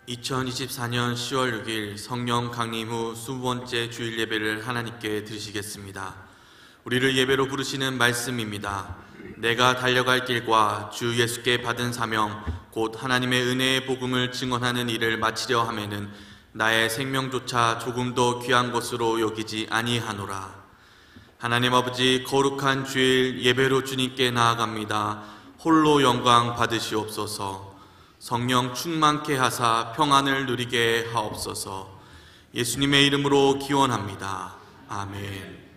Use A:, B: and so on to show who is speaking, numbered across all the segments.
A: 2024년 10월 6일 성령 강림 후 20번째 주일 예배를 하나님께 드리시겠습니다. 우리를 예배로 부르시는 말씀입니다. 내가 달려갈 길과 주 예수께 받은 사명 곧 하나님의 은혜의 복음을 증언하는 일을 마치려 하면은 나의 생명조차 조금 더 귀한 것으로 여기지 아니하노라. 하나님 아버지, 거룩한 주일 예배로 주님께 나아갑니다. 홀로 영광 받으시옵소서. 성령 충만케 하사 평안을 누리게 하옵소서. 예수님의 이름으로 기원합니다. 아멘.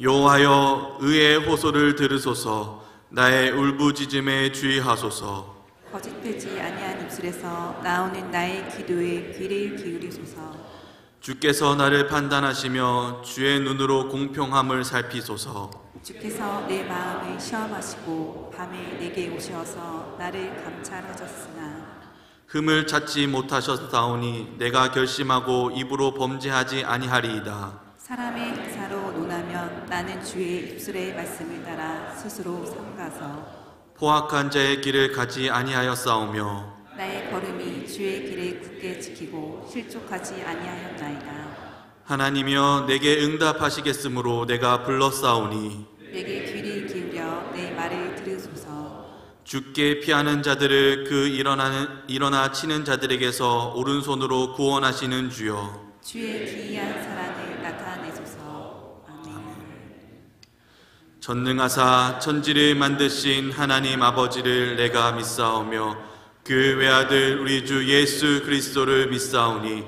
A: 여호와여, 의의 호소를 들으소서. 나의 울부짖음에 주의하소서.
B: 거짓되지 아니한 입술에서 나오는 나의 기도에 귀를 기울이소서.
A: 주께서 나를 판단하시며 주의 눈으로 공평함을 살피소서.
B: 주께서 내 마음을 시험하시고 밤에 내게 오셔서 나를 감찰하셨으나
A: 흠을 찾지 못하셨사오니 내가 결심하고 입으로 범죄하지 아니하리이다.
B: 사람의 기사로 논하면 나는 주의 입술의 말씀을 따라 스스로 삼가서
A: 포악한 자의 길을 가지 아니하였사오며
B: 나의 걸음이 주의 길을 굳게 지키고 실족하지 아니하였나이다.
A: 하나님이여 내게 응답하시겠으므로 내가 불렀사오니
B: 내게 귀를 기울여 내 말을 들으소서.
A: 주께 피하는 자들을 그 일어나 치는 자들에게서 오른손으로 구원하시는 주여,
B: 주의 기이한 사랑을 나타내소서. 아멘.
A: 전능하사 천지를 만드신 하나님 아버지를 내가 믿사오며 그 외아들 우리 주 예수 그리스도를 믿사오니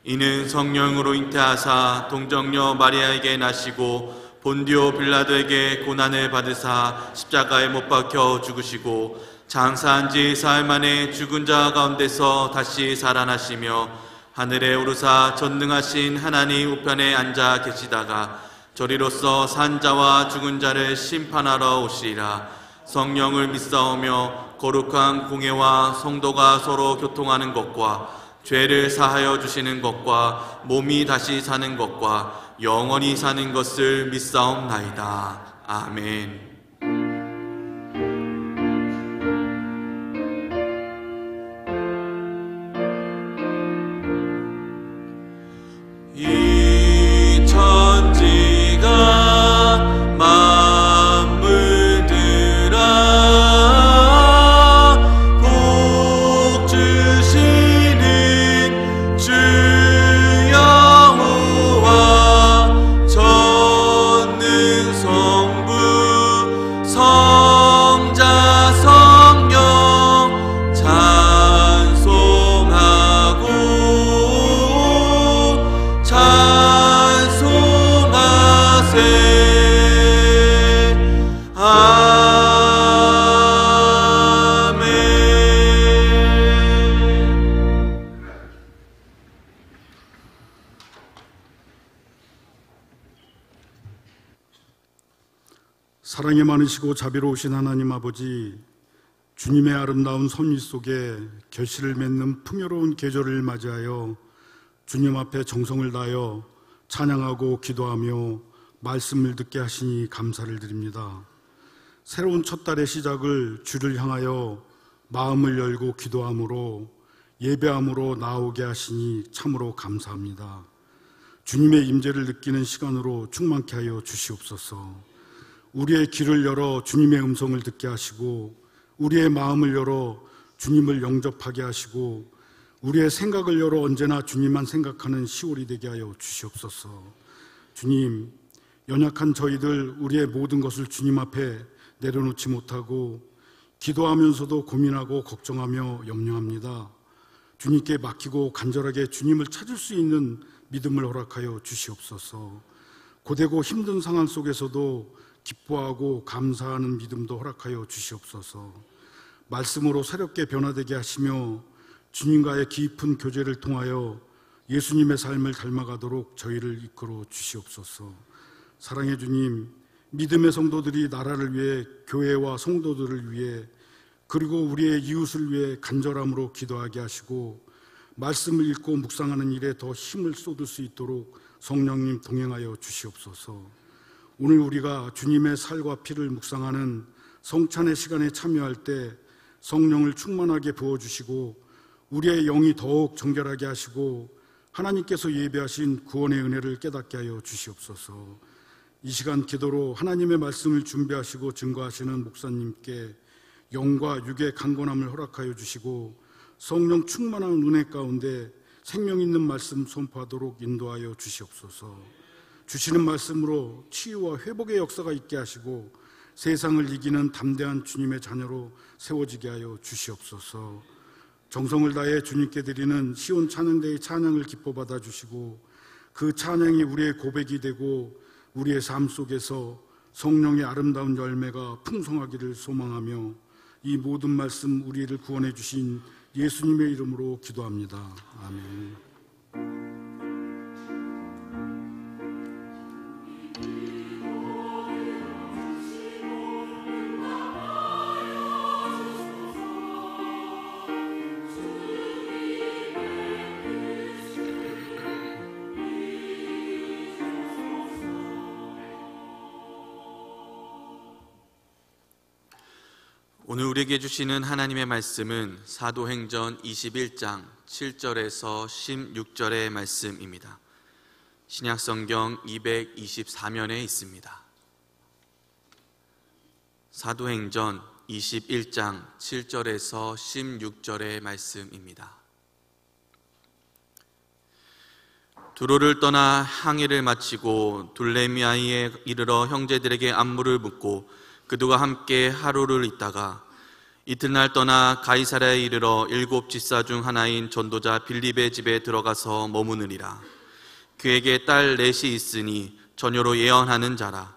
A: 이는 성령으로 잉태하사 동정녀 마리아에게 나시고 본디오 빌라도에게 고난을 받으사 십자가에 못 박혀 죽으시고 장사한 지 사흘 만에 죽은 자 가운데서 다시 살아나시며 하늘에 오르사 전능하신 하나님 우편에 앉아 계시다가 저리로서 산 자와 죽은 자를 심판하러 오시리라. 성령을 믿사오며 거룩한 공회와 성도가 서로 교통하는 것과 죄를 사하여 주시는 것과 몸이 다시 사는 것과 영원히 사는 것을 믿사옵나이다. 아멘. 이 천지가 만물들아 복 주시는 주 여호와 전능 성부 성자 성령 찬송하고 찬송하세.
C: 사랑이 많으시고 자비로우신 하나님 아버지, 주님의 아름다운 섭리 속에 결실을 맺는 풍요로운 계절을 맞이하여 주님 앞에 정성을 다하여 찬양하고 기도하며 말씀을 듣게 하시니 감사를 드립니다. 새로운 첫 달의 시작을 주를 향하여 마음을 열고 기도함으로 예배함으로 나오게 하시니 참으로 감사합니다. 주님의 임재를 느끼는 시간으로 충만케 하여 주시옵소서. 우리의 귀를 열어 주님의 음성을 듣게 하시고 우리의 마음을 열어 주님을 영접하게 하시고 우리의 생각을 열어 언제나 주님만 생각하는 10월이 되게 하여 주시옵소서. 주님, 연약한 저희들 우리의 모든 것을 주님 앞에 내려놓지 못하고 기도하면서도 고민하고 걱정하며 염려합니다. 주님께 맡기고 간절하게 주님을 찾을 수 있는 믿음을 허락하여 주시옵소서. 고되고 힘든 상황 속에서도 기뻐하고 감사하는 믿음도 허락하여 주시옵소서. 말씀으로 새롭게 변화되게 하시며 주님과의 깊은 교제를 통하여 예수님의 삶을 닮아가도록 저희를 이끌어 주시옵소서. 사랑의 주님, 믿음의 성도들이 나라를 위해, 교회와 성도들을 위해, 그리고 우리의 이웃을 위해 간절함으로 기도하게 하시고 말씀을 읽고 묵상하는 일에 더 힘을 쏟을 수 있도록 성령님 동행하여 주시옵소서. 오늘 우리가 주님의 살과 피를 묵상하는 성찬의 시간에 참여할 때 성령을 충만하게 부어주시고 우리의 영이 더욱 정결하게 하시고 하나님께서 예비하신 구원의 은혜를 깨닫게 하여 주시옵소서. 이 시간 기도로 하나님의 말씀을 준비하시고 증거하시는 목사님께 영과 육의 강건함을 허락하여 주시고 성령 충만한 은혜 가운데 생명 있는 말씀 선포하도록 인도하여 주시옵소서. 주시는 말씀으로 치유와 회복의 역사가 있게 하시고 세상을 이기는 담대한 주님의 자녀로 세워지게 하여 주시옵소서. 정성을 다해 주님께 드리는 시온 찬양대의 찬양을 기뻐 받아주시고 그 찬양이 우리의 고백이 되고 우리의 삶 속에서 성령의 아름다운 열매가 풍성하기를 소망하며 이 모든 말씀 우리를 구원해 주신 예수님의 이름으로 기도합니다. 아멘.
A: 오늘 우리에게 주시는 하나님의 말씀은 사도행전 21장 7절에서 16절의 말씀입니다. 신약성경 224면에 있습니다. 사도행전 21장 7절에서 16절의 말씀입니다. 두로를 떠나 항해를 마치고 둘레미아에 이르러 형제들에게 안부를 묻고 그들과 함께 하루를 있다가 이튿날 떠나 가이사랴에 이르러 7 집사 중 하나인 전도자 빌립의 집에 들어가서 머무느니라. 그에게 딸 넷이 있으니 전혀로 예언하는 자라.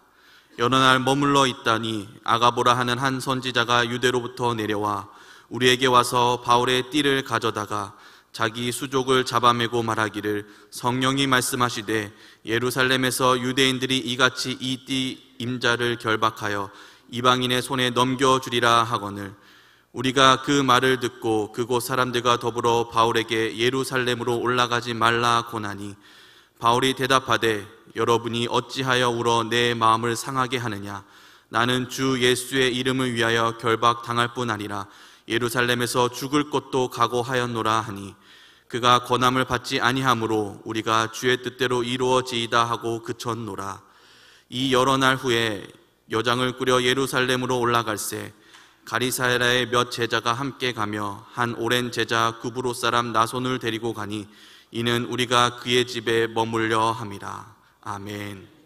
A: 여러 날 머물러 있다니 아가보라 하는 한 선지자가 유대로부터 내려와 우리에게 와서 바울의 띠를 가져다가 자기 수족을 잡아매고 말하기를 성령이 말씀하시되 예루살렘에서 유대인들이 이같이 이 띠 임자를 결박하여 이방인의 손에 넘겨주리라 하거늘 우리가 그 말을 듣고 그곳 사람들과 더불어 바울에게 예루살렘으로 올라가지 말라 고나니 바울이 대답하되 여러분이 어찌하여 울어 내 마음을 상하게 하느냐 나는 주 예수의 이름을 위하여 결박당할 뿐 아니라 예루살렘에서 죽을 것도 각오하였노라 하니 그가 권함을 받지 아니하므로 우리가 주의 뜻대로 이루어지이다 하고 그쳤노라. 이 여러 날 후에 여장을 꾸려 예루살렘으로 올라갈새 가리사야의 몇 제자가 함께 가며 한 오랜 제자 구브로 사람 나손을 데리고 가니 이는 우리가 그의 집에 머물려 함이라. 아멘.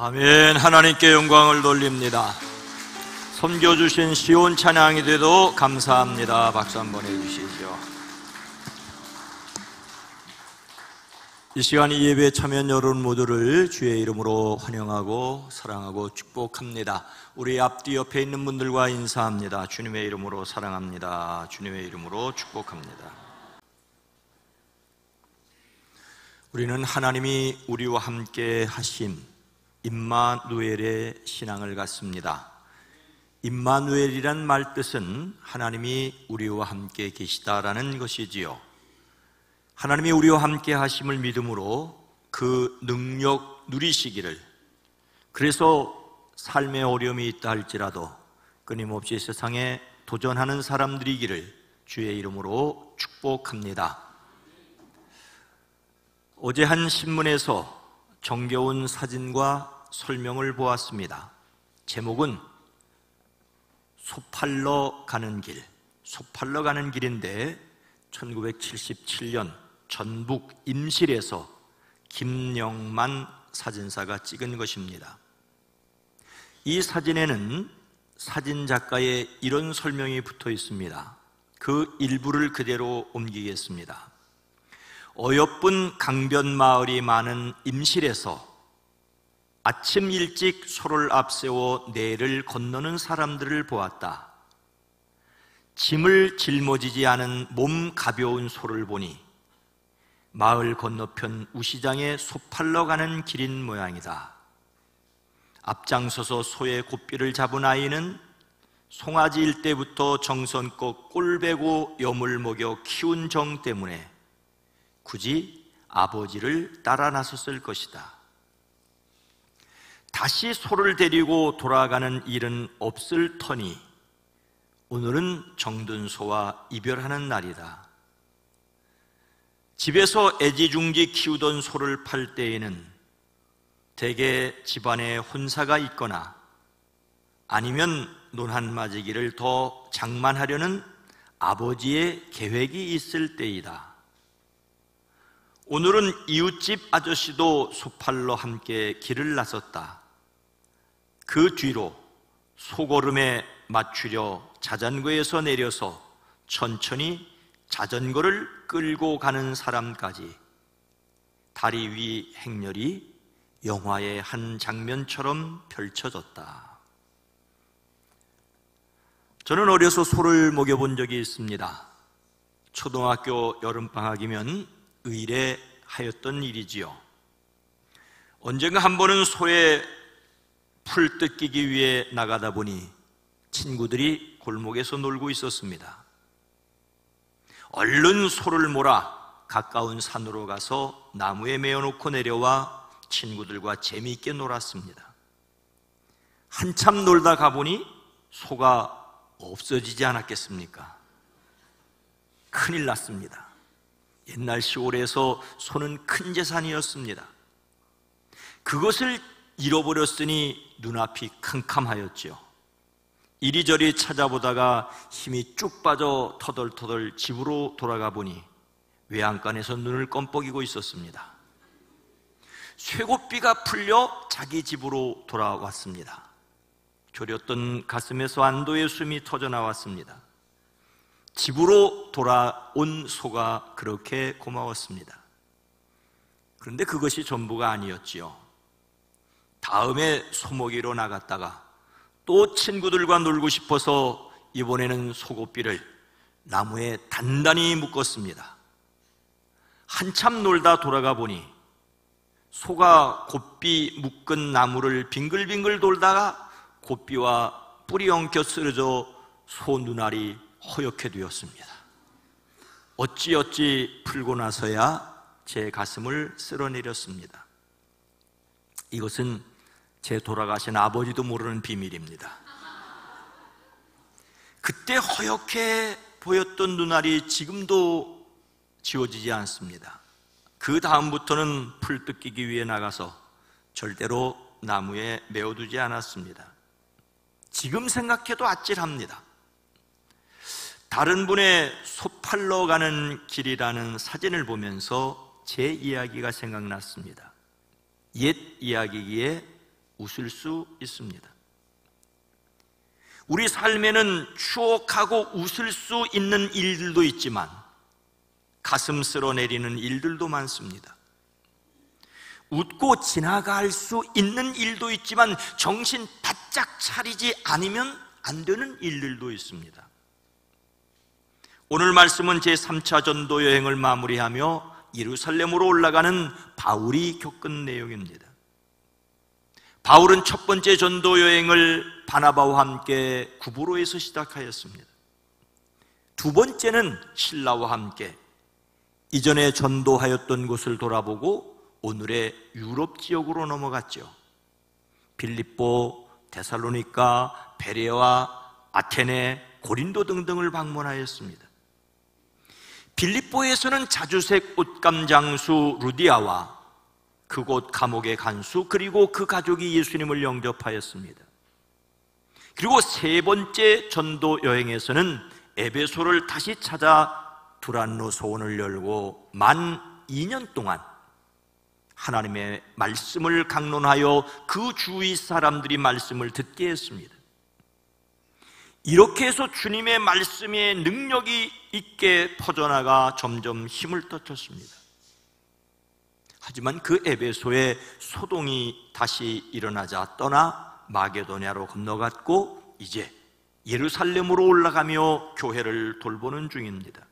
D: 아멘. 하나님께 영광을 돌립니다. 섬겨주신 시온 찬양이 돼도 감사합니다. 박수 한번 해주시죠. 이 시간 이 예배에 참여한 여러분 모두를 주의 이름으로 환영하고 사랑하고 축복합니다. 우리 앞뒤 옆에 있는 분들과 인사합니다. 주님의 이름으로 사랑합니다. 주님의 이름으로 축복합니다. 우리는 하나님이 우리와 함께 하심 임마누엘의 신앙을 갖습니다. 임마누엘이란 말 뜻은 하나님이 우리와 함께 계시다라는 것이지요. 하나님이 우리와 함께 하심을 믿음으로 그 능력 누리시기를, 그래서 삶의 어려움이 있다 할지라도 끊임없이 세상에 도전하는 사람들이기를 주의 이름으로 축복합니다. 어제 한 신문에서 정겨운 사진과 설명을 보았습니다. 제목은 소팔러 가는 길, 소팔러 가는 길인데 1977년 전북 임실에서 김영만 사진사가 찍은 것입니다. 이 사진에는 사진작가의 이런 설명이 붙어 있습니다. 그 일부를 그대로 옮기겠습니다. 어여쁜 강변마을이 많은 임실에서 아침 일찍 소를 앞세워 내를 건너는 사람들을 보았다. 짐을 짊어지지 않은 몸 가벼운 소를 보니 마을 건너편 우시장에 소 팔러 가는 길인 모양이다. 앞장서서 소의 고삐를 잡은 아이는 송아지일 때부터 정성껏 꼴배고 염을 먹여 키운 정 때문에 굳이 아버지를 따라 나섰을 것이다. 다시 소를 데리고 돌아가는 일은 없을 터니 오늘은 정든 소와 이별하는 날이다. 집에서 애지중지 키우던 소를 팔 때에는 대개 집안에 혼사가 있거나 아니면 논한맞이기를 더 장만하려는 아버지의 계획이 있을 때이다. 오늘은 이웃집 아저씨도 소 팔러 함께 길을 나섰다. 그 뒤로 소걸음에 맞추려 자전거에서 내려서 천천히 자전거를 끌고 가는 사람까지 다리 위 행렬이 영화의 한 장면처럼 펼쳐졌다. 저는 어려서 소를 먹여본 적이 있습니다. 초등학교 여름방학이면 의례하였던 일이지요. 언젠가 한 번은 소의 풀 뜯기기 위해 나가다 보니 친구들이 골목에서 놀고 있었습니다. 얼른 소를 몰아 가까운 산으로 가서 나무에 메어놓고 내려와 친구들과 재미있게 놀았습니다. 한참 놀다 가보니 소가 없어지지 않았겠습니까? 큰일 났습니다. 옛날 시골에서 소는 큰 재산이었습니다. 그것을 잃어버렸으니 눈앞이 캄캄하였죠. 이리저리 찾아보다가 힘이 쭉 빠져 터덜터덜 집으로 돌아가 보니 외양간에서 눈을 껌뻑이고 있었습니다. 쇠고삐가 풀려 자기 집으로 돌아왔습니다. 졸였던 가슴에서 안도의 숨이 터져나왔습니다. 집으로 돌아온 소가 그렇게 고마웠습니다. 그런데 그것이 전부가 아니었지요. 다음에 소먹이로 나갔다가 또 친구들과 놀고 싶어서 이번에는 소고삐를 나무에 단단히 묶었습니다. 한참 놀다 돌아가 보니 소가 고삐 묶은 나무를 빙글빙글 돌다가 고삐와 뿌리 엉켜 쓰러져 소 눈알이 허옇게 되었습니다. 어찌어찌 풀고 나서야 제 가슴을 쓸어내렸습니다. 이것은 제 돌아가신 아버지도 모르는 비밀입니다. 그때 허옇게 보였던 눈알이 지금도 지워지지 않습니다. 그 다음부터는 풀 뜯기기 위해 나가서 절대로 나무에 메어두지 않았습니다. 지금 생각해도 아찔합니다. 다른 분의 소 팔러 가는 길이라는 사진을 보면서 제 이야기가 생각났습니다. 옛 이야기기에 웃을 수 있습니다. 우리 삶에는 추억하고 웃을 수 있는 일들도 있지만 가슴 쓸어내리는 일들도 많습니다. 웃고 지나갈 수 있는 일도 있지만 정신 바짝 차리지 않으면 안 되는 일들도 있습니다. 오늘 말씀은 제3차 전도 여행을 마무리하며 예루살렘으로 올라가는 바울이 겪은 내용입니다. 바울은 첫 번째 전도 여행을 바나바와 함께 구브로에서 시작하였습니다. 두 번째는 실라와 함께 이전에 전도하였던 곳을 돌아보고 오늘의 유럽 지역으로 넘어갔죠. 빌립보, 데살로니가, 베레와, 아테네, 고린도 등등을 방문하였습니다. 빌립보에서는 자주색 옷감 장수 루디아와 그곳 감옥의 간수 그리고 그 가족이 예수님을 영접하였습니다. 그리고 세 번째 전도 여행에서는 에베소를 다시 찾아 두란노 소원을 열고 만 2년 동안 하나님의 말씀을 강론하여 그 주위 사람들이 말씀을 듣게 했습니다. 이렇게 해서 주님의 말씀의 능력이 있게 퍼져나가 점점 힘을 터쳤습니다. 하지만 그 에베소에 소동이 다시 일어나자 떠나 마게도냐로 건너갔고 이제 예루살렘으로 올라가며 교회를 돌보는 중입니다.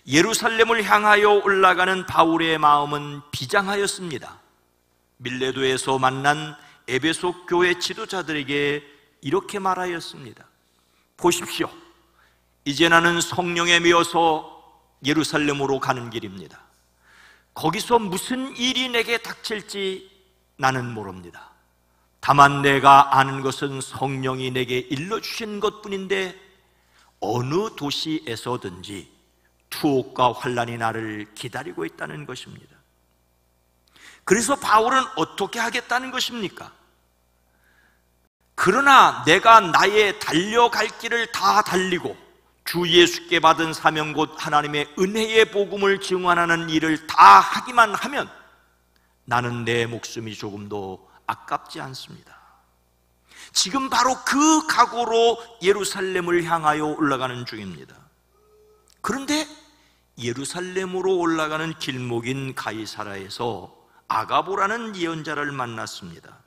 D: 예루살렘을 향하여 올라가는 바울의 마음은 비장하였습니다. 밀레도에서 만난 에베소 교회 지도자들에게 이렇게 말하였습니다. 보십시오. 이제 나는 성령에 매여서 예루살렘으로 가는 길입니다. 거기서 무슨 일이 내게 닥칠지 나는 모릅니다. 다만 내가 아는 것은 성령이 내게 일러주신 것뿐인데 어느 도시에서든지 투옥과 환난이 나를 기다리고 있다는 것입니다. 그래서 바울은 어떻게 하겠다는 것입니까? 그러나 내가 나의 달려갈 길을 다 달리고 주 예수께 받은 사명 곧 하나님의 은혜의 복음을 증언하는 일을 다 하기만 하면 나는 내 목숨이 조금도 아깝지 않습니다. 지금 바로 그 각오로 예루살렘을 향하여 올라가는 중입니다. 그런데 예루살렘으로 올라가는 길목인 가이사라에서 아가보라는 예언자를 만났습니다.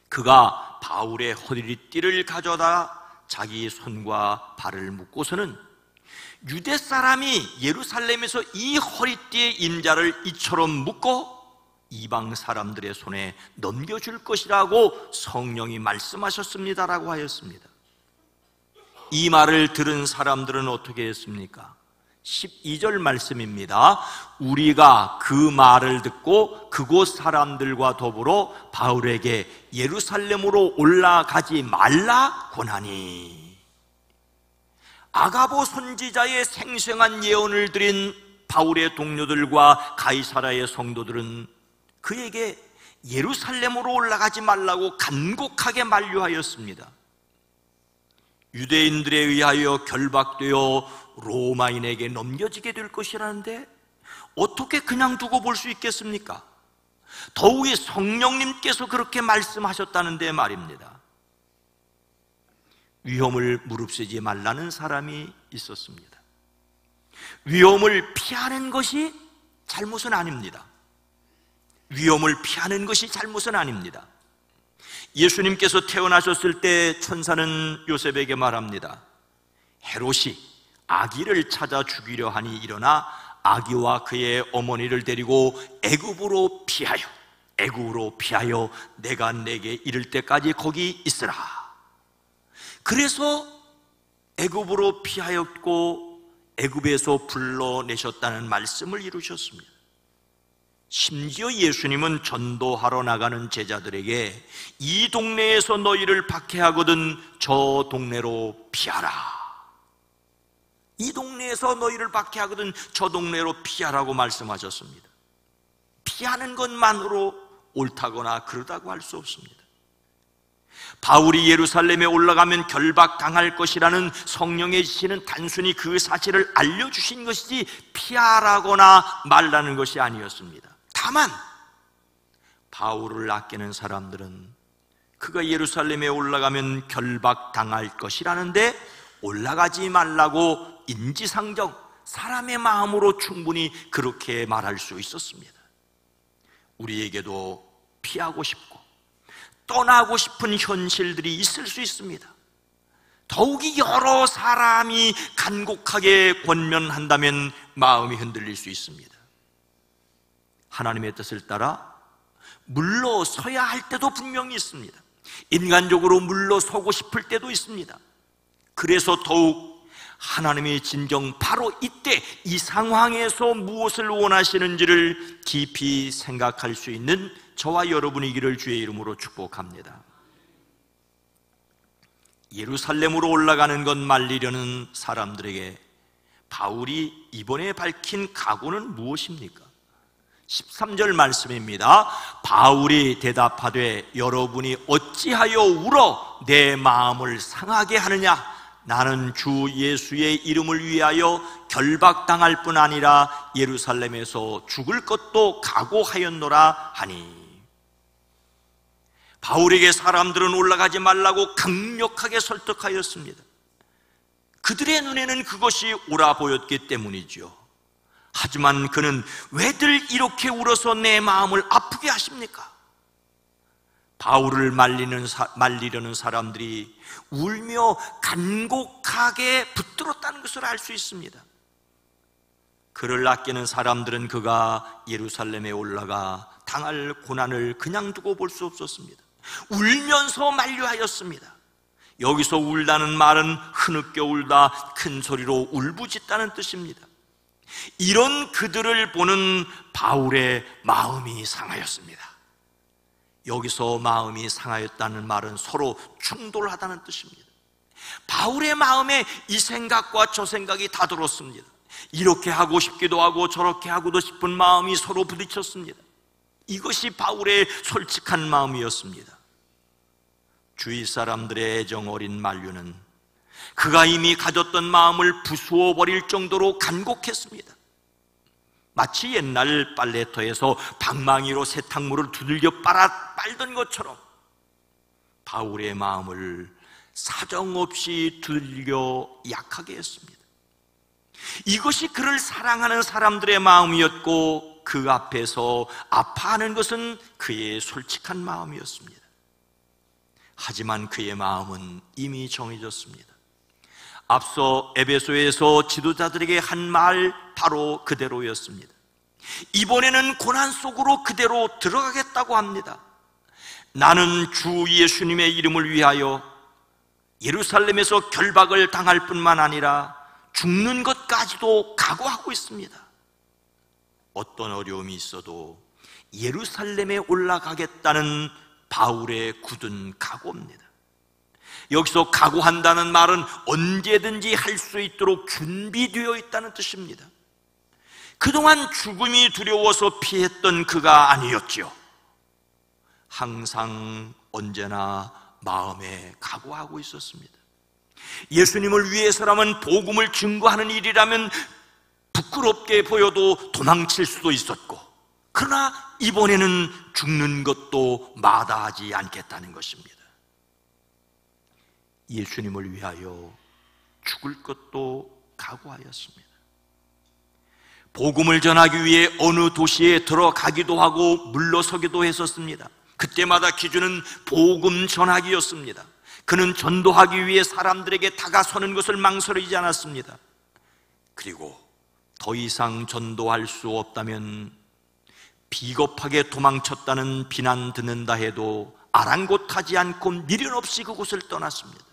D: 그가 바울의 허리띠를 가져다 자기 손과 발을 묶고서는 유대 사람이 예루살렘에서 이 허리띠에 임자를 이처럼 묶어 이방 사람들의 손에 넘겨줄 것이라고 성령이 말씀하셨습니다라고 하였습니다. 이 말을 들은 사람들은 어떻게 했습니까? 12절 말씀입니다. 우리가 그 말을 듣고 그곳 사람들과 더불어 바울에게 예루살렘으로 올라가지 말라 권하니. 아가보 선지자의 생생한 예언을 드린 바울의 동료들과 가이사라의 성도들은 그에게 예루살렘으로 올라가지 말라고 간곡하게 만류하였습니다. 유대인들에 의하여 결박되어 로마인에게 넘겨지게 될 것이라는데 어떻게 그냥 두고 볼 수 있겠습니까? 더욱이 성령님께서 그렇게 말씀하셨다는데 말입니다. 위험을 무릅쓰지 말라는 사람이 있었습니다. 위험을 피하는 것이 잘못은 아닙니다. 위험을 피하는 것이 잘못은 아닙니다. 예수님께서 태어나셨을 때 천사는 요셉에게 말합니다. 헤롯이 아기를 찾아 죽이려 하니 일어나 아기와 그의 어머니를 데리고 애굽으로 피하여 내가 내게 이를 때까지 거기 있으라. 그래서 애굽으로 피하였고 애굽에서 불러내셨다는 말씀을 이루셨습니다. 심지어 예수님은 전도하러 나가는 제자들에게 이 동네에서 너희를 박해하거든 저 동네로 피하라. 이 동네에서 너희를 박해하거든 저 동네로 피하라고 말씀하셨습니다. 피하는 것만으로 옳다거나 그러다고 할 수 없습니다. 바울이 예루살렘에 올라가면 결박당할 것이라는 성령의 지시는 단순히 그 사실을 알려주신 것이지 피하라거나 말라는 것이 아니었습니다. 다만 바울을 아끼는 사람들은 그가 예루살렘에 올라가면 결박당할 것이라는데 올라가지 말라고 인지상정, 사람의 마음으로 충분히 그렇게 말할 수 있었습니다. 우리에게도 피하고 싶고 떠나고 싶은 현실들이 있을 수 있습니다. 더욱이 여러 사람이 간곡하게 권면한다면 마음이 흔들릴 수 있습니다. 하나님의 뜻을 따라 물러서야 할 때도 분명히 있습니다. 인간적으로 물러서고 싶을 때도 있습니다. 그래서 더욱 하나님의 진정 바로 이때 이 상황에서 무엇을 원하시는지를 깊이 생각할 수 있는 저와 여러분이기를 주의 이름으로 축복합니다. 예루살렘으로 올라가는 것 말리려는 사람들에게 바울이 이번에 밝힌 각오는 무엇입니까? 13절 말씀입니다. 바울이 대답하되 여러분이 어찌하여 울어 내 마음을 상하게 하느냐? 나는 주 예수의 이름을 위하여 결박당할 뿐 아니라 예루살렘에서 죽을 것도 각오하였노라 하니. 바울에게 사람들은 올라가지 말라고 강력하게 설득하였습니다. 그들의 눈에는 그것이 옳아 보였기 때문이죠. 하지만 그는 왜들 이렇게 울어서 내 마음을 아프게 하십니까? 바울을 말리려는 사람들이 울며 간곡하게 붙들었다는 것을 알 수 있습니다. 그를 아끼는 사람들은 그가 예루살렘에 올라가 당할 고난을 그냥 두고 볼 수 없었습니다. 울면서 만류하였습니다. 여기서 울다는 말은 흐느껴 울다, 큰 소리로 울부짖다는 뜻입니다. 이런 그들을 보는 바울의 마음이 상하였습니다. 여기서 마음이 상하였다는 말은 서로 충돌하다는 뜻입니다. 바울의 마음에 이 생각과 저 생각이 다 들었습니다. 이렇게 하고 싶기도 하고 저렇게 하고도 싶은 마음이 서로 부딪혔습니다. 이것이 바울의 솔직한 마음이었습니다. 주위 사람들의 애정 어린 만류는 그가 이미 가졌던 마음을 부수어 버릴 정도로 간곡했습니다. 마치 옛날 빨래터에서 방망이로 세탁물을 두들겨 빨던 것처럼 바울의 마음을 사정없이 두들겨 약하게 했습니다. 이것이 그를 사랑하는 사람들의 마음이었고 그 앞에서 아파하는 것은 그의 솔직한 마음이었습니다. 하지만 그의 마음은 이미 정해졌습니다. 앞서 에베소에서 지도자들에게 한 말 바로 그대로였습니다. 이번에는 고난 속으로 그대로 들어가겠다고 합니다. 나는 주 예수님의 이름을 위하여 예루살렘에서 결박을 당할 뿐만 아니라 죽는 것까지도 각오하고 있습니다. 어떤 어려움이 있어도 예루살렘에 올라가겠다는 바울의 굳은 각오입니다. 여기서 각오한다는 말은 언제든지 할 수 있도록 준비되어 있다는 뜻입니다. 그동안 죽음이 두려워서 피했던 그가 아니었죠. 항상 언제나 마음에 각오하고 있었습니다. 예수님을 위해서라면 복음을 증거하는 일이라면 부끄럽게 보여도 도망칠 수도 있었고, 그러나 이번에는 죽는 것도 마다하지 않겠다는 것입니다. 예수님을 위하여 죽을 것도 각오하였습니다. 복음을 전하기 위해 어느 도시에 들어가기도 하고 물러서기도 했었습니다. 그때마다 기준은 복음 전하기였습니다. 그는 전도하기 위해 사람들에게 다가서는 것을 망설이지 않았습니다. 그리고 더 이상 전도할 수 없다면 비겁하게 도망쳤다는 비난 듣는다 해도 아랑곳하지 않고 미련 없이 그곳을 떠났습니다.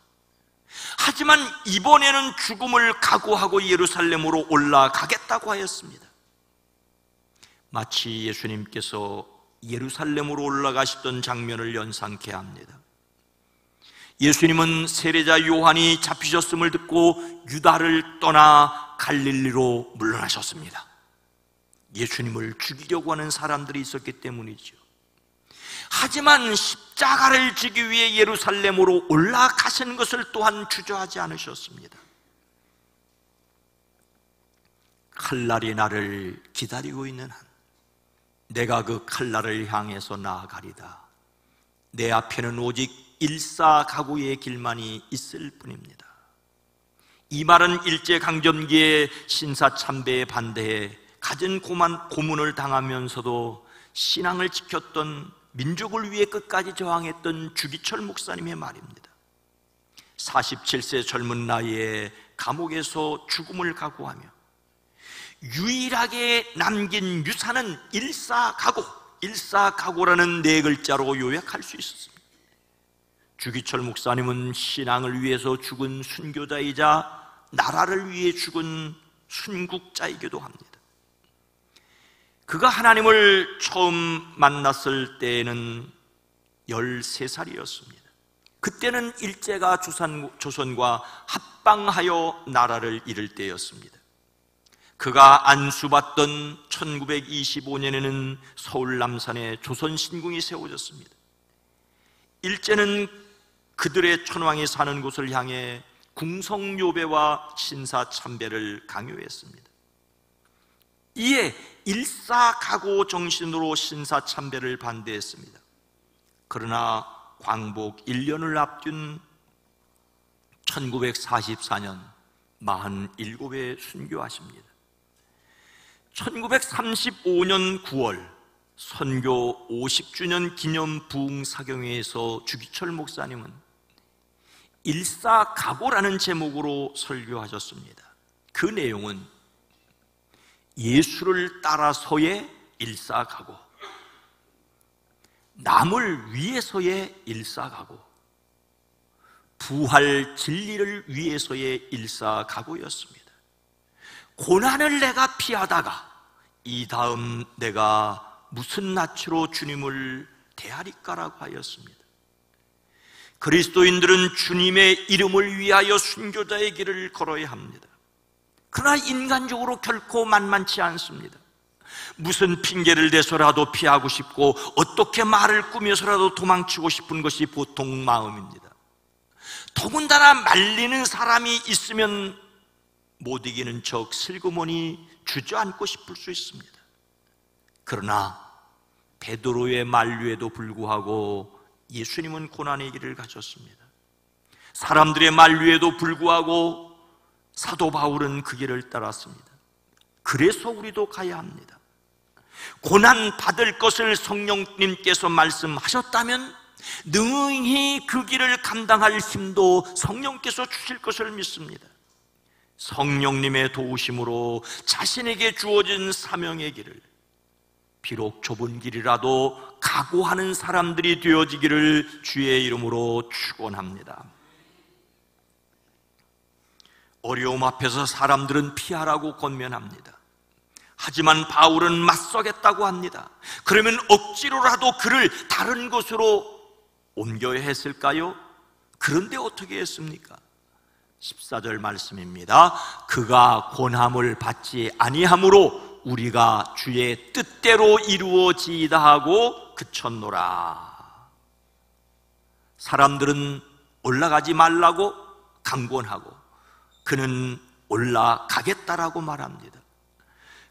D: 하지만 이번에는 죽음을 각오하고 예루살렘으로 올라가겠다고 하였습니다. 마치 예수님께서 예루살렘으로 올라가시던 장면을 연상케 합니다. 예수님은 세례자 요한이 잡히셨음을 듣고 유다를 떠나 갈릴리로 물러나셨습니다. 예수님을 죽이려고 하는 사람들이 있었기 때문이죠. 하지만 십자가를 지기 위해 예루살렘으로 올라가시는 것을 또한 주저하지 않으셨습니다. 칼날이 나를 기다리고 있는 한, 내가 그 칼날을 향해서 나아가리다. 내 앞에는 오직 일사가구의 길만이 있을 뿐입니다. 이 말은 일제강점기에 신사참배에 반대해 갖은 고문을 당하면서도 신앙을 지켰던, 민족을 위해 끝까지 저항했던 주기철 목사님의 말입니다. 47세 젊은 나이에 감옥에서 죽음을 각오하며 유일하게 남긴 유산은 일사가고라는 네 글자로 요약할 수 있었습니다. 주기철 목사님은 신앙을 위해서 죽은 순교자이자 나라를 위해 죽은 순국자이기도 합니다. 그가 하나님을 처음 만났을 때에는 13살이었습니다. 그때는 일제가 조선과 합방하여 나라를 이룰 때였습니다. 그가 안수받던 1925년에는 서울 남산에 조선신궁이 세워졌습니다. 일제는 그들의 천황이 사는 곳을 향해 궁성요배와 신사참배를 강요했습니다. 이에 일사가고 정신으로 신사참배를 반대했습니다. 그러나 광복 1년을 앞둔 1944년 47에 순교하십니다. 1935년 9월 선교 50주년 기념 부흥사경회에서 주기철 목사님은 일사가고라는 제목으로 설교하셨습니다. 그 내용은 예수를 따라서의 일사가고, 남을 위해서의 일사가고, 부활 진리를 위해서의 일사가고였습니다. 고난을 내가 피하다가 이 다음 내가 무슨 낯으로 주님을 대하리까라고 하였습니다. 그리스도인들은 주님의 이름을 위하여 순교자의 길을 걸어야 합니다. 그러나 인간적으로 결코 만만치 않습니다. 무슨 핑계를 대서라도 피하고 싶고 어떻게 말을 꾸며서라도 도망치고 싶은 것이 보통 마음입니다. 더군다나 말리는 사람이 있으면 못 이기는 척 슬그머니 주저앉고 싶을 수 있습니다. 그러나 베드로의 만류에도 불구하고 예수님은 고난의 길을 가셨습니다. 사람들의 만류에도 불구하고 사도 바울은 그 길을 따랐습니다. 그래서 우리도 가야 합니다. 고난 받을 것을 성령님께서 말씀하셨다면 능히 그 길을 감당할 힘도 성령께서 주실 것을 믿습니다. 성령님의 도우심으로 자신에게 주어진 사명의 길을 비록 좁은 길이라도 각오하는 사람들이 되어지기를 주의 이름으로 축원합니다. 어려움 앞에서 사람들은 피하라고 권면합니다. 하지만 바울은 맞서겠다고 합니다. 그러면 억지로라도 그를 다른 곳으로 옮겨야 했을까요? 그런데 어떻게 했습니까? 14절 말씀입니다. 그가 권함을 받지 아니하므로 우리가 주의 뜻대로 이루어지이다 하고 그쳤노라. 사람들은 올라가지 말라고 강권하고 그는 올라가겠다라고 말합니다.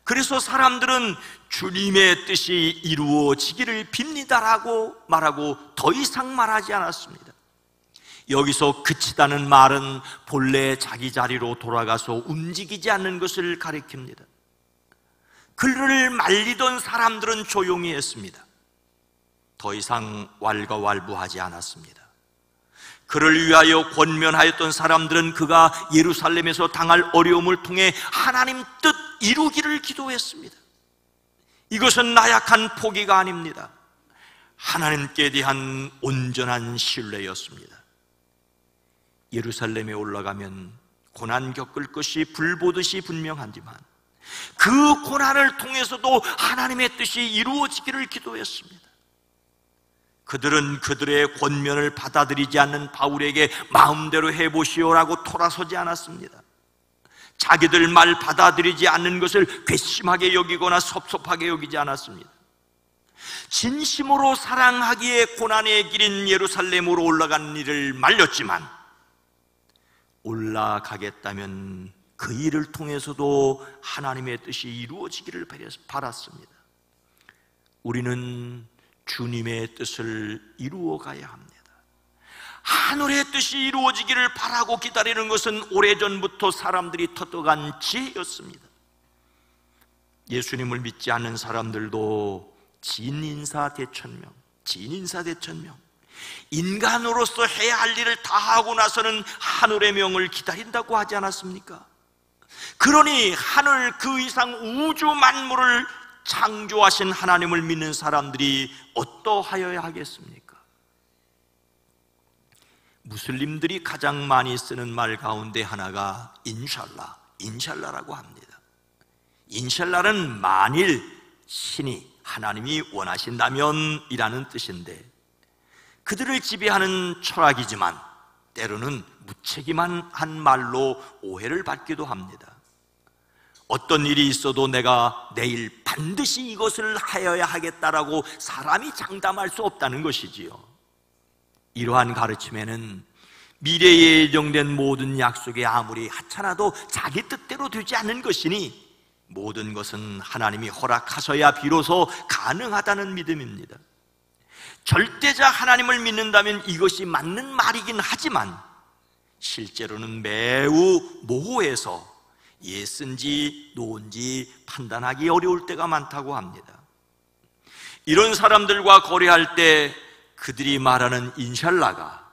D: 그래서 사람들은 주님의 뜻이 이루어지기를 빕니다라고 말하고 더 이상 말하지 않았습니다. 여기서 그치다는 말은 본래 자기 자리로 돌아가서 움직이지 않는 것을 가리킵니다. 그를 말리던 사람들은 조용히 했습니다. 더 이상 왈가왈부하지 않았습니다. 그를 위하여 권면하였던 사람들은 그가 예루살렘에서 당할 어려움을 통해 하나님 뜻 이루기를 기도했습니다. 이것은 나약한 포기가 아닙니다. 하나님께 대한 온전한 신뢰였습니다. 예루살렘에 올라가면 고난 겪을 것이 불보듯이 분명하지만 그 고난을 통해서도 하나님의 뜻이 이루어지기를 기도했습니다. 그들은 그들의 권면을 받아들이지 않는 바울에게 마음대로 해보시오라고 돌아서지 않았습니다. 자기들 말 받아들이지 않는 것을 괘씸하게 여기거나 섭섭하게 여기지 않았습니다. 진심으로 사랑하기에 고난의 길인 예루살렘으로 올라간 일을 말렸지만 올라가겠다면 그 일을 통해서도 하나님의 뜻이 이루어지기를 바랐습니다. 우리는 주님의 뜻을 이루어 가야 합니다. 하늘의 뜻이 이루어지기를 바라고 기다리는 것은 오래전부터 사람들이 터득한 지혜였습니다. 예수님을 믿지 않는 사람들도 진인사대천명, 인간으로서 해야 할 일을 다 하고 나서는 하늘의 명을 기다린다고 하지 않았습니까? 그러니 하늘 그 이상 우주 만물을 창조하신 하나님을 믿는 사람들이 어떠하여야 하겠습니까? 무슬림들이 가장 많이 쓰는 말 가운데 하나가 인샬라라고 합니다. 인샬라는 만일 신이, 하나님이 원하신다면 이라는 뜻인데, 그들을 지배하는 철학이지만 때로는 무책임한 말로 오해를 받기도 합니다. 어떤 일이 있어도 내가 내일 반드시 이것을 하여야 하겠다라고 사람이 장담할 수 없다는 것이지요. 이러한 가르침에는 미래에 예정된 모든 약속이 아무리 하찮아도 자기 뜻대로 되지 않는 것이니 모든 것은 하나님이 허락하셔야 비로소 가능하다는 믿음입니다. 절대자 하나님을 믿는다면 이것이 맞는 말이긴 하지만 실제로는 매우 모호해서 예쓴지 노인지 판단하기 어려울 때가 많다고 합니다. 이런 사람들과 거래할 때 그들이 말하는 인샬라가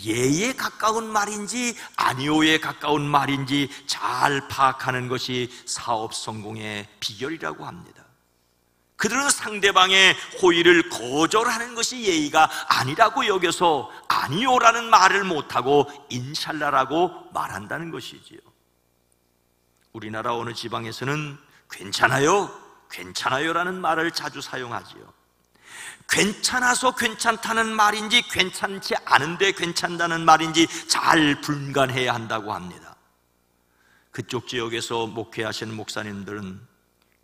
D: 예에 가까운 말인지 아니오에 가까운 말인지 잘 파악하는 것이 사업 성공의 비결이라고 합니다. 그들은 상대방의 호의를 거절하는 것이 예의가 아니라고 여겨서 아니오라는 말을 못하고 인샬라라고 말한다는 것이지요. 우리나라 어느 지방에서는 괜찮아요라는 말을 자주 사용하지요. 괜찮아서 괜찮다는 말인지 괜찮지 않은데 괜찮다는 말인지 잘 분간해야 한다고 합니다. 그쪽 지역에서 목회하시는 목사님들은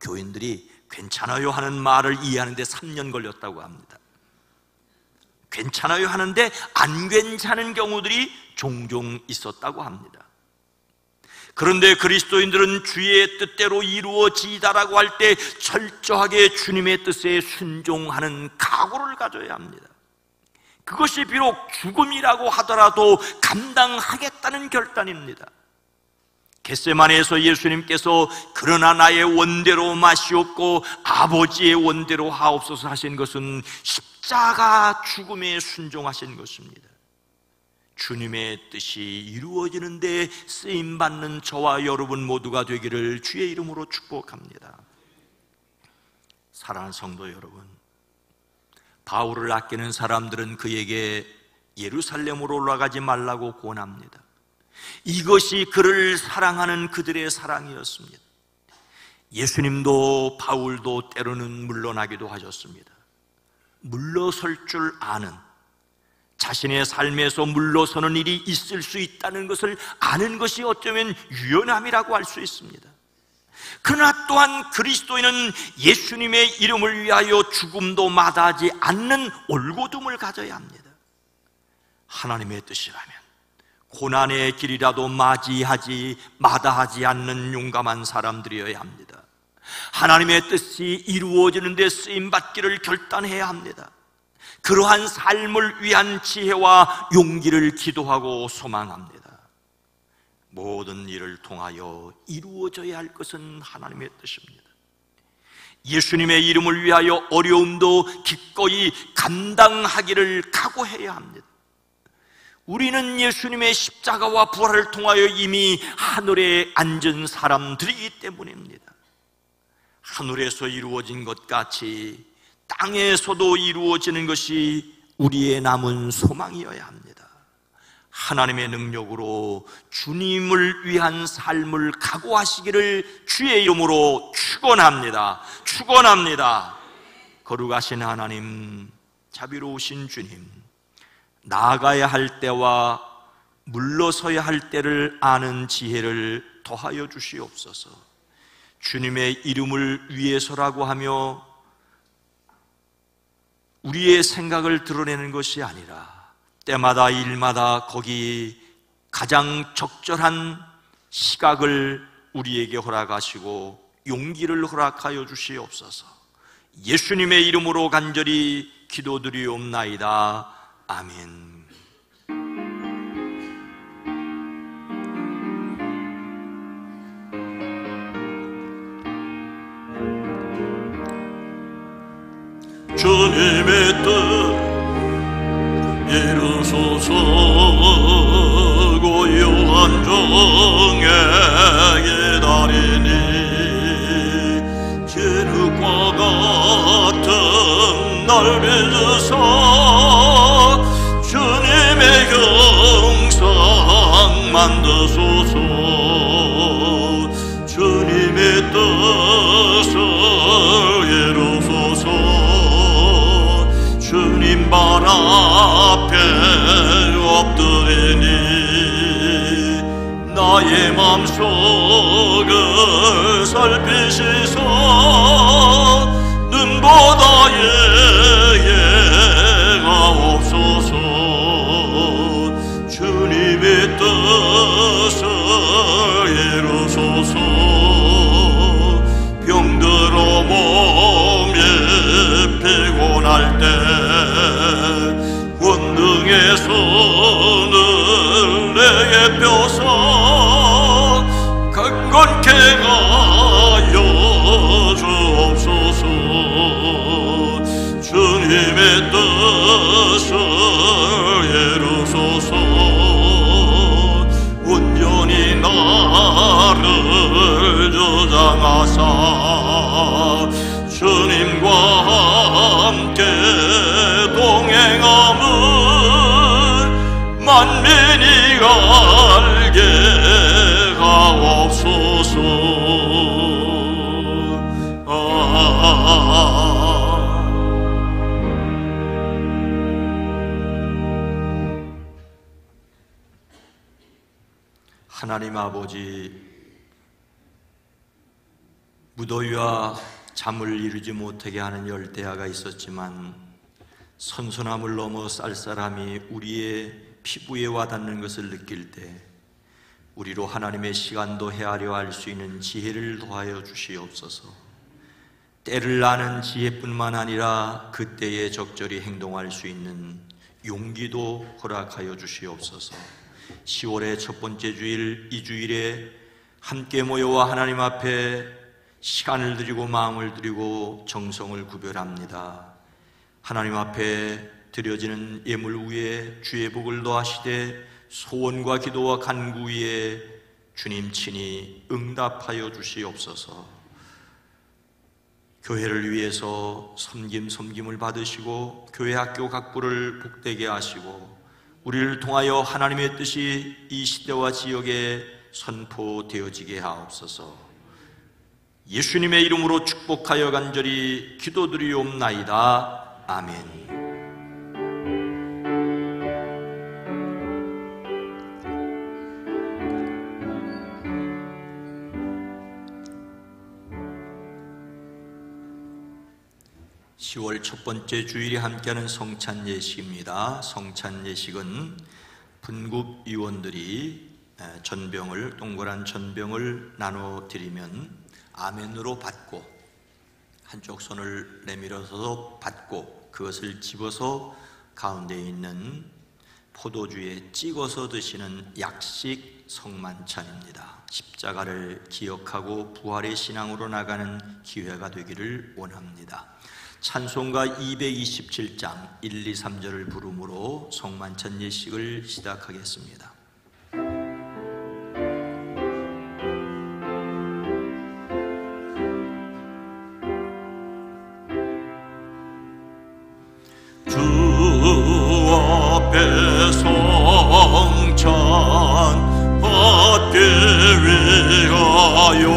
D: 교인들이 괜찮아요 하는 말을 이해하는데 3년 걸렸다고 합니다. 괜찮아요 하는데 안 괜찮은 경우들이 종종 있었다고 합니다. 그런데 그리스도인들은 주의 뜻대로 이루어지다라고 할 때 철저하게 주님의 뜻에 순종하는 각오를 가져야 합니다. 그것이 비록 죽음이라고 하더라도 감당하겠다는 결단입니다. 겟세마네에서 예수님께서 그러나 나의 원대로 마시옵고 아버지의 원대로 하옵소서 하신 것은 십자가 죽음에 순종하신 것입니다. 주님의 뜻이 이루어지는데 쓰임받는 저와 여러분 모두가 되기를 주의 이름으로 축복합니다. 사랑하는 성도 여러분, 바울을 아끼는 사람들은 그에게 예루살렘으로 올라가지 말라고 권합니다. 이것이 그를 사랑하는 그들의 사랑이었습니다. 예수님도 바울도 때로는 물러나기도 하셨습니다. 물러설 줄 아는, 자신의 삶에서 물러서는 일이 있을 수 있다는 것을 아는 것이 어쩌면 유연함이라고 할 수 있습니다. 그러나 또한 그리스도인은 예수님의 이름을 위하여 죽음도 마다하지 않는 올곧음을 가져야 합니다. 하나님의 뜻이라면 고난의 길이라도 마다하지 않는 용감한 사람들이어야 합니다. 하나님의 뜻이 이루어지는 데 쓰임받기를 결단해야 합니다. 그러한 삶을 위한 지혜와 용기를 기도하고 소망합니다. 모든 일을 통하여 이루어져야 할 것은 하나님의 뜻입니다. 예수님의 이름을 위하여 어려움도 기꺼이 감당하기를 각오해야 합니다. 우리는 예수님의 십자가와 부활을 통하여 이미 하늘에 앉은 사람들이기 때문입니다. 하늘에서 이루어진 것 같이 땅에서도 이루어지는 것이 우리의 남은 소망이어야 합니다. 하나님의 능력으로 주님을 위한 삶을 각오하시기를 주의 이름으로 축원합니다. 거룩하신 하나님, 자비로우신 주님, 나아가야 할 때와 물러서야 할 때를 아는 지혜를 더하여 주시옵소서. 주님의 이름을 위해서라고 하며 우리의 생각을 드러내는 것이 아니라 때마다 일마다 거기 가장 적절한 시각을 우리에게 허락하시고 용기를 허락하여 주시옵소서. 예수님의 이름으로 간절히 기도드리옵나이다. 아멘.
E: 주님의 뜻 이루소서. 고요한 정에 기다리니 진흙과 같은 날 빚으사 주님의 형상 만드소서. 주님의 뜻을 이루소서. 주님 발 앞에 엎드리니 나의 맘속을 살피시사 눈보다 예하옵소서. 주님의 뜻을 이루소서. 병들어 몸이 피곤할 때 권능의 손을 내게 펴서 강건케 하여 주옵소서. 주님의 뜻을 이루소서. 온전히 나를 주장하사 주님과 함께 동행함을 만민이 알게 하옵소서.
D: 하나님 아버지, 무더위와 잠을 이루지 못하게 하는 열대야가 있었지만 선선함을 넘어 쌀쌀함이 우리의 피부에 와닿는 것을 느낄 때 우리로 하나님의 시간도 헤아려 알 수 있는 지혜를 더하여 주시옵소서. 때를 아는 지혜뿐만 아니라 그때에 적절히 행동할 수 있는 용기도 허락하여 주시옵소서. 10월의 첫 번째 주일, 이 주일에 함께 모여와 하나님 앞에 시간을 드리고 마음을 드리고 정성을 구별합니다. 하나님 앞에 드려지는 예물 위에 주의 복을 더하시되 소원과 기도와 간구 위에 주님 친히 응답하여 주시옵소서. 교회를 위해서 섬김을 받으시고 교회 학교 각부를 복되게 하시고 우리를 통하여 하나님의 뜻이 이 시대와 지역에 선포되어지게 하옵소서. 예수님의 이름으로 축복하여 간절히 기도드리옵나이다. 아멘. 10월 첫 번째 주일에 함께하는 성찬 예식입니다. 성찬 예식은 분국 위원들이 전병을, 동그란 전병을 나눠 드리면 아멘으로 받고 한쪽 손을 내밀어서 받고 그것을 집어서 가운데 있는 포도주에 찍어서 드시는 약식 성만찬입니다. 십자가를 기억하고 부활의 신앙으로 나가는 기회가 되기를 원합니다. 찬송가 227장 1, 2, 3절을 부름으로 성만찬 예식을 시작하겠습니다.
E: 주 앞에 성찬 받기 위하여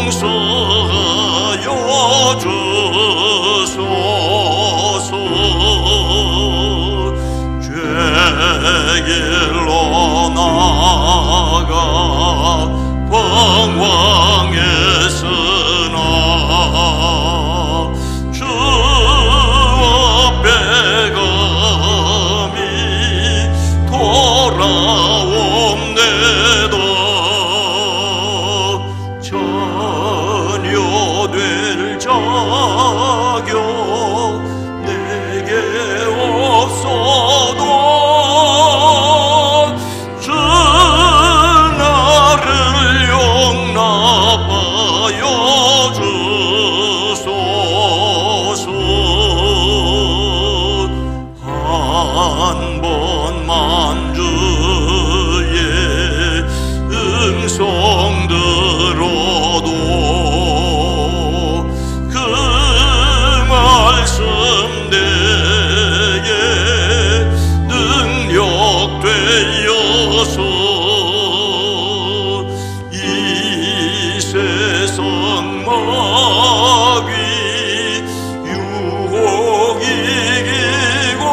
E: 용서하여 주소서. 당황했으나 주 앞에 감히 돌아옵네다. 전혀 될 자격 내게 없어도 주 나를 용납하여 주소서. 한 번만 주의 음성 들어도 그 말씀 내게 능력 되어서 이 세상 마귀 유혹 이기고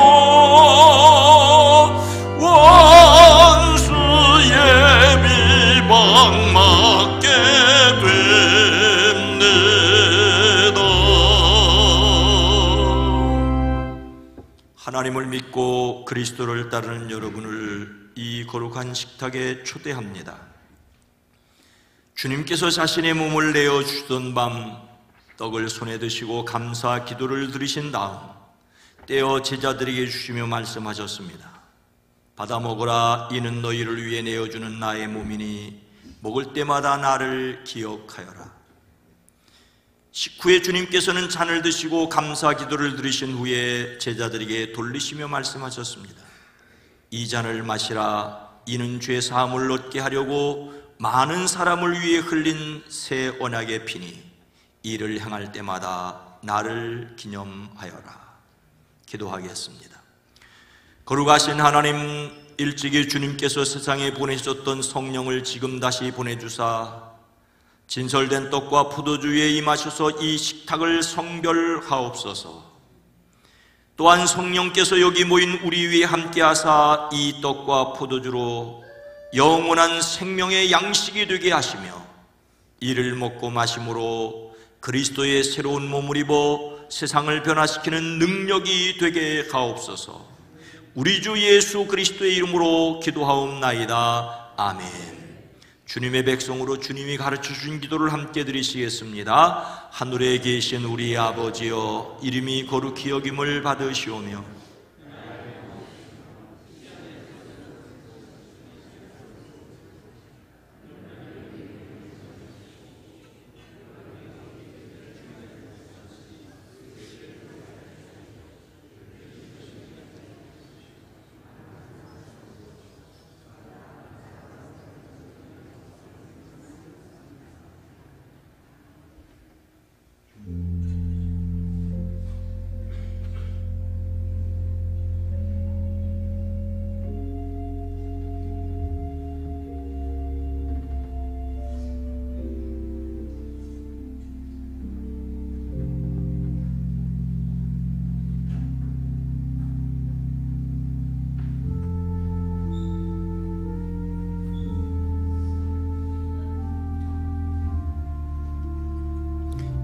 E: 원수의 비방 맞게 됩니다.
D: 하나님을 믿고 그리스도를 따르는 여러분을 이 거룩한 식탁에 초대합니다. 주님께서 자신의 몸을 내어주시던 밤 떡을 손에 드시고 감사 기도를 드리신 다음 떼어 제자들에게 주시며 말씀하셨습니다. 받아 먹으라. 이는 너희를 위해 내어주는 나의 몸이니 먹을 때마다 나를 기억하여라. 식후에 주님께서는 잔을 드시고 감사 기도를 드리신 후에 제자들에게 돌리시며 말씀하셨습니다. 이 잔을 마시라. 이는 죄 사함을 얻게 하려고 많은 사람을 위해 흘린 새 언약의 피니 이를 향할 때마다 나를 기념하여라. 기도하겠습니다. 거룩하신 하나님, 일찍이 주님께서 세상에 보내셨던 성령을 지금 다시 보내주사 진설된 떡과 포도주 위에 임하셔서 이 식탁을 성별하옵소서. 또한 성령께서 여기 모인 우리 위에 함께하사 이 떡과 포도주로 영원한 생명의 양식이 되게 하시며 이를 먹고 마심으로 그리스도의 새로운 몸을 입어 세상을 변화시키는 능력이 되게 하옵소서. 우리 주 예수 그리스도의 이름으로 기도하옵나이다. 아멘. 주님의 백성으로 주님이 가르쳐주신 기도를 함께 드리시겠습니다. 하늘에 계신 우리 아버지여, 이름이 거룩히 여김을 받으시오며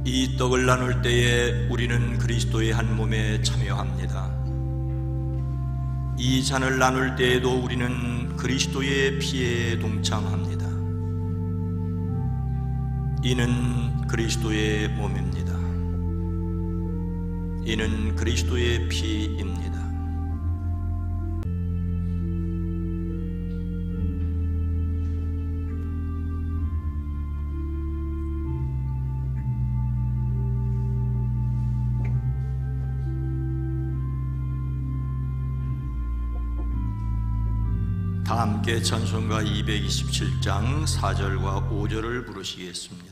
D: 이 떡을 나눌 때에 우리는 그리스도의 한 몸에 참여합니다. 이 잔을 나눌 때에도 우리는 그리스도의 피에 동참합니다. 이는 그리스도의 몸입니다. 이는 그리스도의 피입니다. 다 함께 찬송가 227장 4절과 5절을 부르시겠습니다.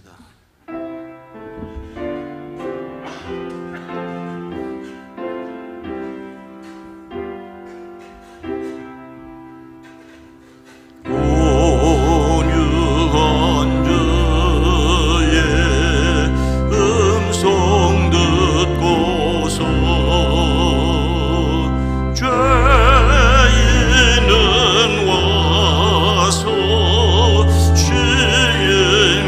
E: 온유한 주의 음성 듣고서 죄인은 와서 주의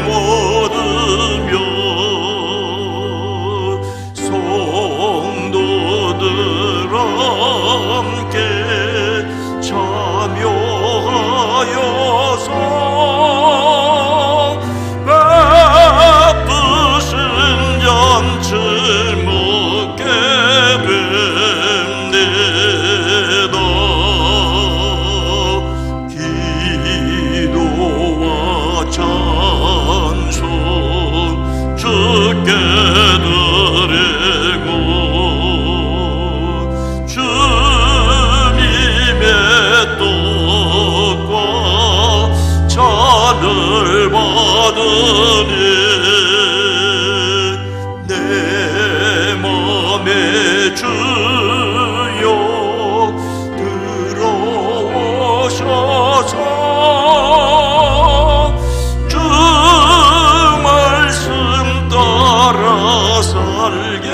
E: 살게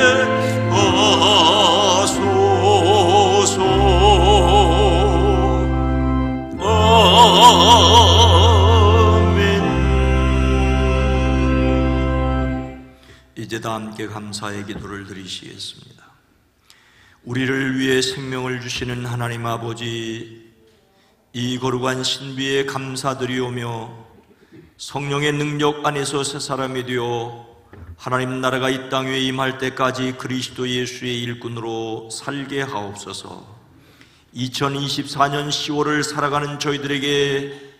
E: 하소서.
D: 이제 다 함께 감사의 기도를 드리시겠습니다. 우리를 위해 생명을 주시는 하나님 아버지, 이 거룩한 신비에 감사드리오며 성령의 능력 안에서 새 사람이 되어 하나님 나라가 이 땅 위에 임할 때까지 그리스도 예수의 일꾼으로 살게 하옵소서. 2024년 10월을 살아가는 저희들에게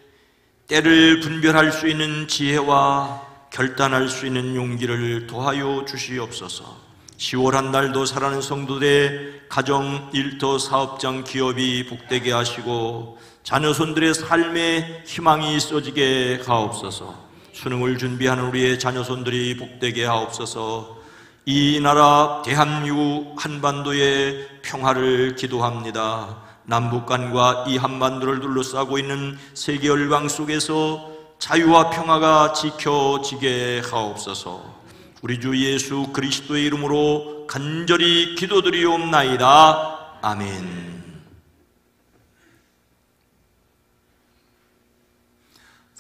D: 때를 분별할 수 있는 지혜와 결단할 수 있는 용기를 더하여 주시옵소서. 10월 한 달도 살아가는 성도들의 가정, 일터, 사업장, 기업이 복되게 하시고 자녀손들의 삶에 희망이 있어지게 하옵소서. 수능을 준비하는 우리의 자녀손들이 복되게 하옵소서. 이 나라 대한민국 한반도의 평화를 기도합니다. 남북한과 이 한반도를 둘러싸고 있는 세계 열강 속에서 자유와 평화가 지켜지게 하옵소서. 우리 주 예수 그리스도의 이름으로 간절히 기도드리옵나이다. 아멘.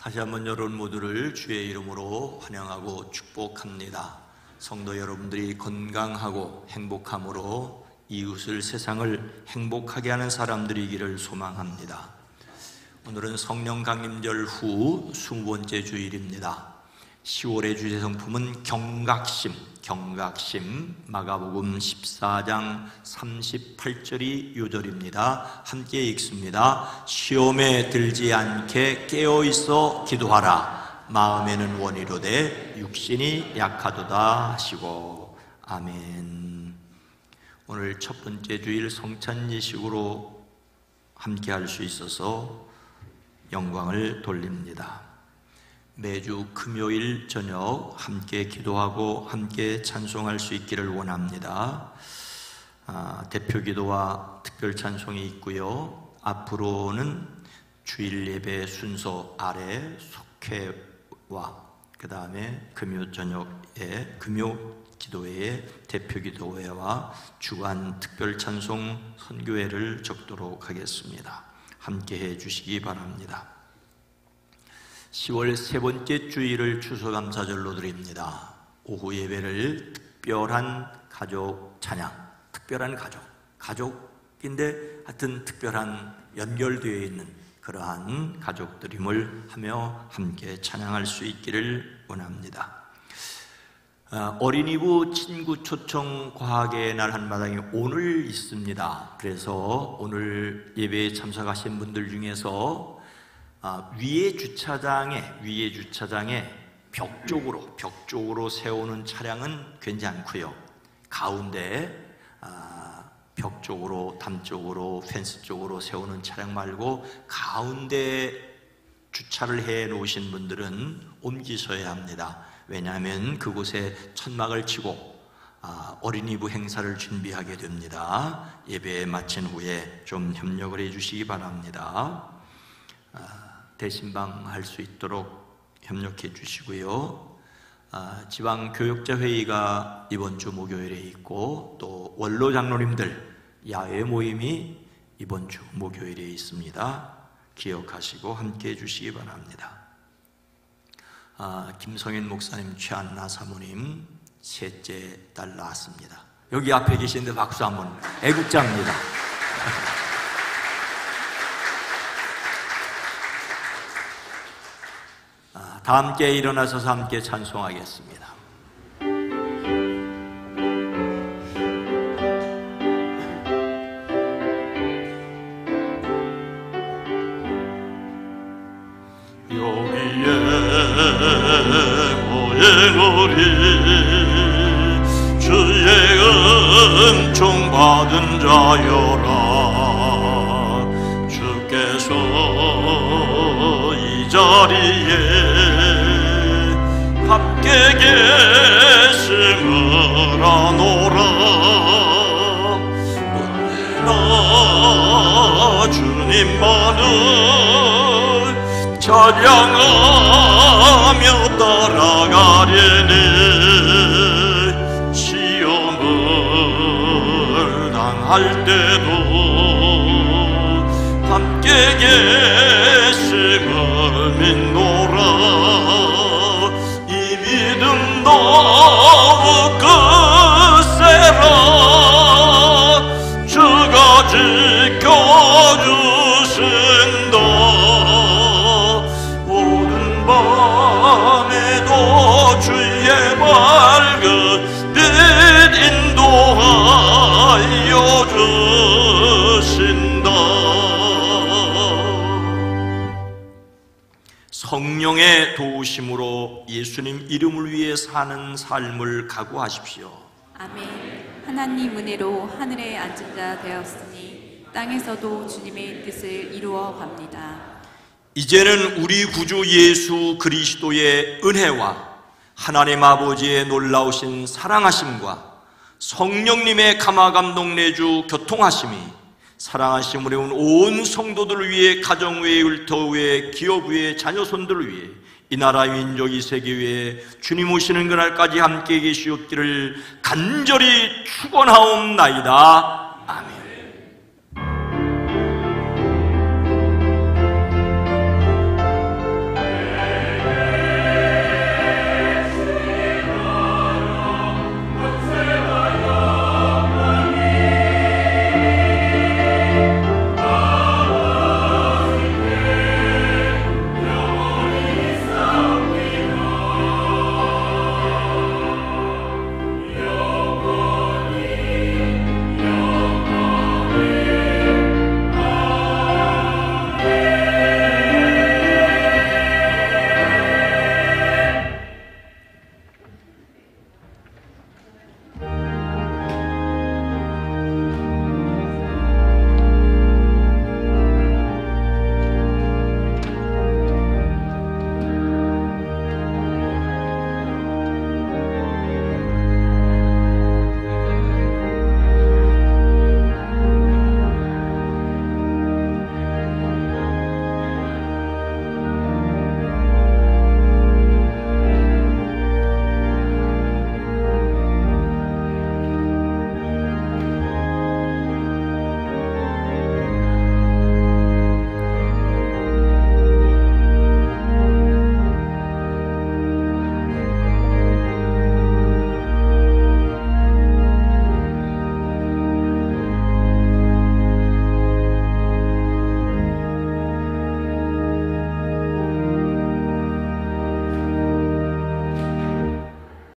D: 다시 한번 여러분 모두를 주의 이름으로 환영하고 축복합니다. 성도 여러분들이 건강하고 행복함으로 이웃을, 세상을 행복하게 하는 사람들이기를 소망합니다. 오늘은 성령 강림절 후 20번째 주일입니다. 10월의 주제 성품은 경각심, 마가복음 14장 38절이 요절입니다. 함께 읽습니다. 시험에 들지 않게 깨어있어 기도하라. 마음에는 원이로되 육신이 약하도다 하시고. 아멘. 오늘 첫 번째 주일 성찬 예식으로 함께 할 수 있어서 영광을 돌립니다. 매주 금요일 저녁 함께 기도하고 함께 찬송할 수 있기를 원합니다. 대표 기도와 특별 찬송이 있고요. 앞으로는 주일 예배 순서 아래 속회와 그 다음에 금요 저녁에 금요 기도회의 대표 기도회와 주간 특별 찬송 선교회를 적도록 하겠습니다. 함께 해 주시기 바랍니다. 10월 세 번째 주일을 추수감사절로 드립니다. 오후 예배를 특별한 가족 찬양, 특별한 가족인데 하여튼 특별한 연결되어 있는 그러한 가족들임을 하며 함께 찬양할 수 있기를 원합니다. 어린이부 친구 초청 과학의 날 한마당이 오늘 있습니다. 그래서 오늘 예배에 참석하신 분들 중에서 위에 주차장에 벽 쪽으로 세우는 차량은 괜찮고요. 가운데 벽 쪽으로, 담 쪽으로, 펜스 쪽으로 세우는 차량 말고 가운데 주차를 해 놓으신 분들은 옮기셔야 합니다. 왜냐하면 그곳에 천막을 치고 어린이부 행사를 준비하게 됩니다. 예배 마친 후에 좀 협력을 해 주시기 바랍니다. 대신방 할 수 있도록 협력해 주시고요. 지방교역자회의가 이번 주 목요일에 있고 또 원로 장로님들 야외 모임이 이번 주 목요일에 있습니다. 기억하시고 함께 해 주시기 바랍니다. 김성인 목사님, 최한나 사모님 셋째 딸 낳았습니다. 여기 앞에 계시는데 박수 한번. 애국자입니다. 다 함께 일어나셔서 함께 찬송하겠습니다.
E: 여기에 모여오리 주의 은총 받은 자여라. 주께서 이 자리에 함께 계심을 아노라. 언제나 주님만을 찬양하며 따라가리니 시험 할 때도 함께 계심을 믿노라. 이 믿음 더욱 크세라. 주가 지켜주신다. 오는 밤에도 주의 밝은 빛 인도하여 주신다.
D: 성령의 도우심으로 예수님 이름을 위해 사는 삶을 각오하십시오.
B: 아멘. 하나님 은혜로 하늘에 앉은 자 되었으니 땅에서도 주님의 뜻을 이루어 갑니다.
D: 이제는 우리 구주 예수 그리스도의 은혜와 하나님 아버지의 놀라우신 사랑하심과 성령님의 감화감동 내주 교통하심이 사랑하심을 해온 온 성도들을 위해, 가정 외에, 율터 외에, 기업 외에, 자녀손들을 위해, 이 나라 민족 이 세계 위에 주님 오시는 그날까지 함께 계시옵기를 간절히 축원하옵나이다. 아멘.